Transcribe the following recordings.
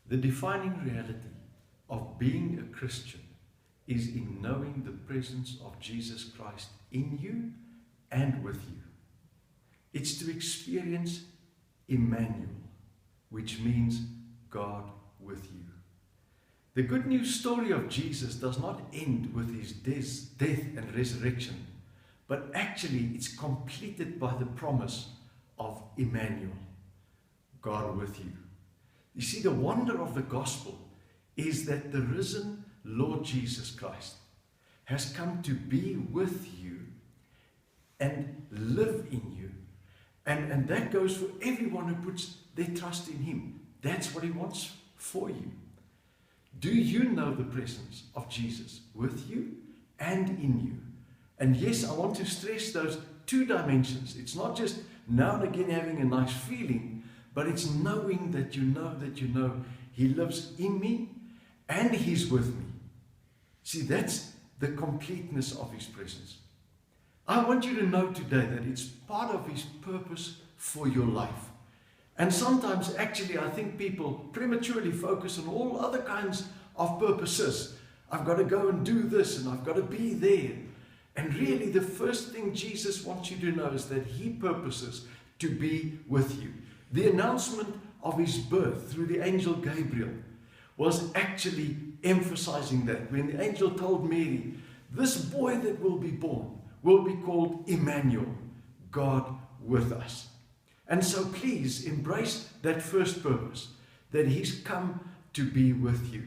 The defining reality of being a Christian is in knowing the presence of Jesus Christ in you and with you. It's to experience Immanuel, which means God with you. The good news story of Jesus does not end with his death and resurrection, but actually it's completed by the promise of Immanuel, God with you. You see, the wonder of the gospel is that the risen Lord Jesus Christ has come to be with you and live in you. And that goes for everyone who puts their trust in him. That's what he wants for you. Do you know the presence of Jesus with you and in you? And yes, I want to stress those two dimensions. It's not just now and again having a nice feeling, but it's knowing that you know he lives in me and he's with me. See, that's the completeness of his presence. I want you to know today that it's part of his purpose for your life. And sometimes, actually, I think people prematurely focus on all other kinds of purposes. I've got to go and do this, and I've got to be there. And really, the first thing Jesus wants you to know is that he purposes to be with you. The announcement of his birth through the angel Gabriel was actually emphasizing that. When the angel told Mary, this boy that will be born will be called Immanuel, God with us. And so please embrace that first purpose, that he's come to be with you.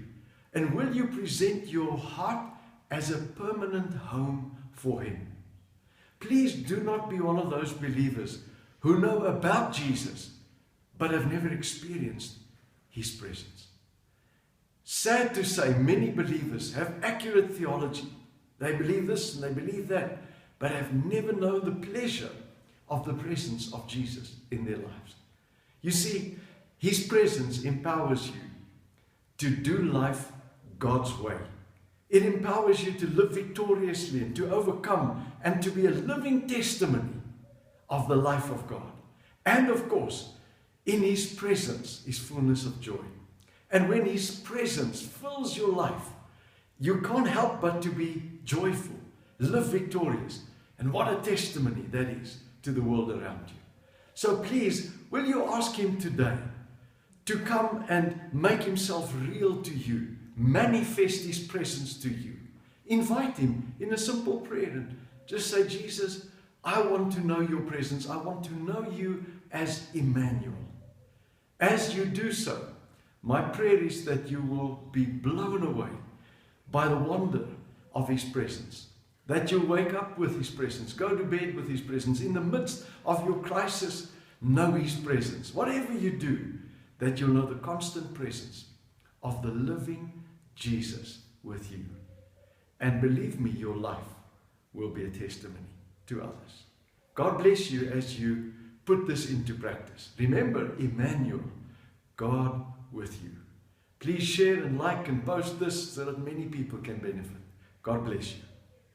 And will you present your heart as a permanent home for him? Please do not be one of those believers who know about Jesus, but have never experienced his presence. Sad to say, many believers have accurate theology. They believe this and they believe that, but have never known the pleasure of the presence of Jesus in their lives. You see, his presence empowers you to do life God's way. It empowers you to live victoriously and to overcome and to be a living testimony of the life of God. And of course, in his presence is fullness of joy. And when his presence fills your life, you can't help but to be joyful, live victorious. And what a testimony that is to the world around you. So please, will you ask him today to come and make himself real to you, manifest his presence to you. Invite him in a simple prayer and just say, Jesus, I want to know your presence. I want to know you as Immanuel. As you do so, my prayer is that you will be blown away by the wonder of his presence. That you'll wake up with his presence, go to bed with his presence. In the midst of your crisis, know his presence. Whatever you do, that you'll know the constant presence of the living Jesus with you. And believe me, your life will be a testimony to others. God bless you as you put this into practice. Remember, Immanuel, God with you. Please share and like and post this so that many people can benefit. God bless you.